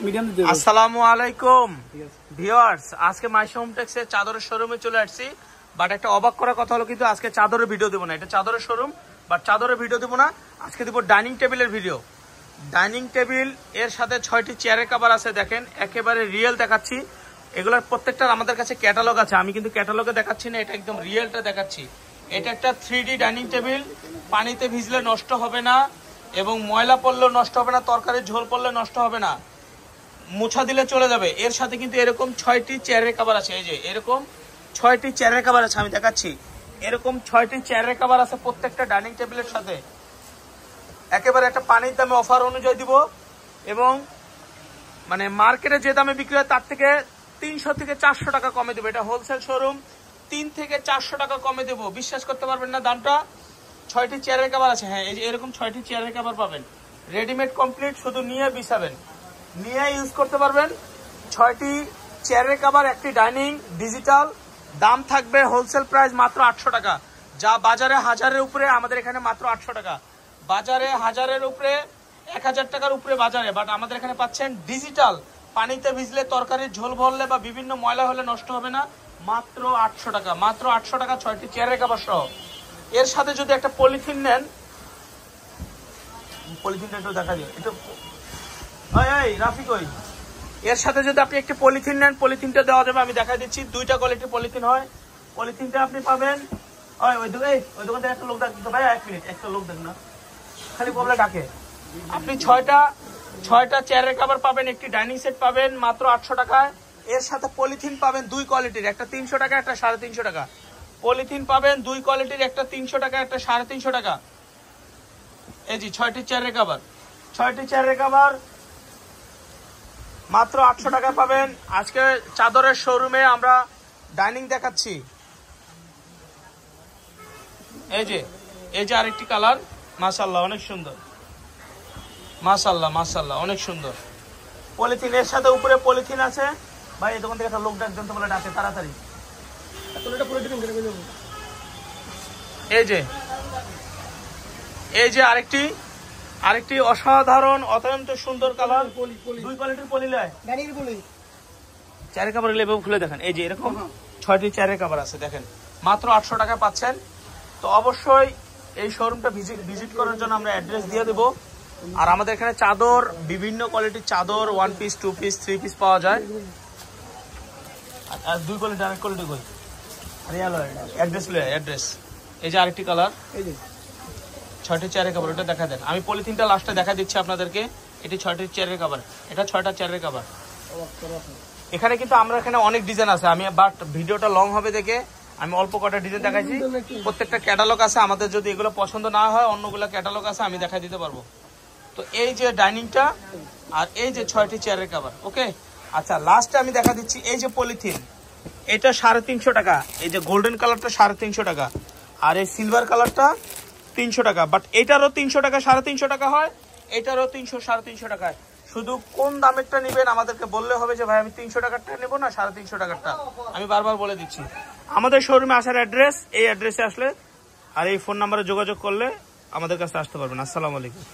আসসালামু আলাইকুম ভিউয়ার্স, আজকে মাইশা হোম টেক্সের চাদরের শোরুমে চলে আসছি। বাট একটা অবাক করার কথা হলো, কিন্তু আজকে চাদরের ভিডিও দেবো না। এটা চাদরের শোরুম, বাট চাদরের ভিডিও দেবো না। আজকে দেবো ডাইনিং টেবিলের ভিডিও। ডাইনিং টেবিল এর সাথে 6টি চেয়ারের কভার আছে। দেখেন, একেবারে রিয়েল দেখাচ্ছি। এগুলোর প্রত্যেকটার আমাদের কাছে ক্যাটালগ আছে। আমি কিন্তু ক্যাটালগে দেখাচ্ছি না, এটা একদম রিয়েলটা দেখাচ্ছি। এটা একটা 3D ডাইনিং টেবিল। পানিতে ভিজলে নষ্ট হবে না এবং ময়লা পড়লেও নষ্ট হবে না, তরকারির ঝোল পড়লে নষ্ট হবে না, মোছা দিলে চলে যাবে। এর সাথে কিন্তু এরকম 6টি চেয়ারের কভার আছে। এই যে এরকম 6টি চেয়ারের কভার আছে, আমি দেখাচ্ছি। এরকম 6টি চেয়ারের কভার আছে প্রত্যেকটা ডাইনিং টেবিলের সাথে। একেবারে একটা পানির দামে অফার অনুযায়ী দিব এবং মানে মার্কেটে যে দামে বিক্রি হয় তার থেকে 300 থেকে 400 টাকা কমে দেবো। এটা হোলসেল শোরুম, 3 থেকে 400 টাকা কমে দেবো। বিশ্বাস করতে পারবেন না দামটা। 6টি চেয়ারের কভার আছে। হ্যাঁ, এই যে এরকম 6টি চেয়ারের কভার পাবেন রেডিমেড কমপ্লিট, শুধু নিয়ে বিছাবেন, নিয়ে ইউজ করতে পারবেন। 6টি চেয়ারের কভার, একটি ডাইনিং ডিজিটাল। দাম থাকবে হোলসেল প্রাইস মাত্র 800 টাকা, যা বাজারে 1000-এর উপরে, আমাদের এখানে মাত্র 800 টাকা। বাজারে 1000-এর উপরে, 1000 টাকার উপরে বাজারে, বাট আমাদের এখানে পাচ্ছেন ডিজিটাল। পানিতে ভিজলে, তরকারির ঝোল ভরলে বা বিভিন্ন ময়লা হলে নষ্ট হবে না, মাত্র 800 টাকা। মাত্র 800 টাকা 6টি চেয়ারের কভার সহ। এর সাথে যদি একটা পলিথিন নেন, পলিথিনটা একটু দেখা যায়, একটু রাফিক ওই, এর সাথে যদি আপনি একটি পলিথিন নেন, পলিথিনটা দেওয়া যাবে। আমি দেখা দিচ্ছি, 2টা কোয়ালিটির পলিথিন হয়। পলিথিনটা আপনি পাবেন ওই দোকান থেকে একটা লোক ডাক ভাই, 1 মিনিট, একটা লোক দেখ না, খালি বলে ডাকে। আপনি 6টা চেয়ারের কভার পাবেন, একটি ডাইনিং সেট পাবেন মাত্র 800 টাকায়। এর সাথে পলিথিন পাবেন 2 কোয়ালিটির, একটা 300 টাকা, একটা 350 টাকা। পলিথিন পাবেন 2 কোয়ালিটির, একটা 300 টাকা, একটা 350 টাকা। এই জি 6টি চেয়ারের কভার, 6টি চেয়ারের কভার মাত্র 800 টাকা পাবেন। আজকে চাদরের শোরুমে আমরা ডাইনিং দেখাচ্ছি। এই যে আরেকটি কালার, মাশাআল্লাহ অনেক সুন্দর, মাশাআল্লাহ অনেক সুন্দর। পলিথিন এর সাথে উপরে পলিথিন আছে। ভাই এই দোকান থেকে একটা লোক ডাকজন তো বলে ডাকে তাড়াতাড়ি। এই যে আরেকটি অসাধারণ অত্যন্ত সুন্দর কালার, 2 কোয়ালিটির পলি লয় চেয়ারের কভার এভাবে খুলে দেখেন। এই যে এরকম 6টি চেয়ারের কভার আছে, দেখেন মাত্র 800 টাকা পাচ্ছেন। তো অবশ্যই এই শোরুমটা ভিজিট করার জন্য আমরা অ্যাড্রেস দিয়ে দেবো। আর আমাদের এখানে চাদর, বিভিন্ন কোয়ালিটির চাদর, 1 পিস 2 পিস 3 পিস পাওয়া যায়। আর 2 কোয়ালিটি, আরেক কোয়ালিটি কই অ্যাড্রেস। এই যে আরেকটি কালার, এই যে 6টি চেয়ারের কভার, ওটা দেখা দেন। আমি পলিথিনটা লাস্টে দেখা দিচ্ছি আপনাদেরকে। এটি 6টি চেয়ারের কভার, এটা 6টা চেয়ারের কভার। এখানে কিন্তু আমরা এখানে অনেক ডিজাইন আছে, আমি বাট ভিডিওটা লং হবে দেখে আমি অল্প কটা ডিজাইন দেখাইছি। প্রত্যেকটা ক্যাটালগ আছে আমাদের, যদি এগুলো পছন্দ না হয় অন্যগুলো ক্যাটালগ আছে, আমি দেখাই দিতে পারবো। তো এই যে ডাইনিংটা আর এই যে 6টি চেয়ারের কভার, ওকে। আচ্ছা, লাস্টে আমি দেখা দিচ্ছি এই যে পলিথিন, এটা 350 টাকা। এই যে গোল্ডেন কালারটা 350 টাকা, আর এই সিলভার কালারটা 300 টাকা। বাট এটারও 300 টাকা, 350 টাকা হয়, এটারও 300, 350 টাকায়। শুধু কোন দামেরটা নেবেন আমাদেরকে বললে হবে যে ভাই আমি 300 টাকারটা নেবো না 350 টাকারটা। আমি বারবার বলে দিচ্ছি। আমাদের শোরুমে আসার অ্যাড্রেস, এই অ্যাড্রেসে আসলে আর এই ফোন নাম্বারে যোগাযোগ করলে আমাদের কাছে আসতে পারবেন। আসসালামু আলাইকুম।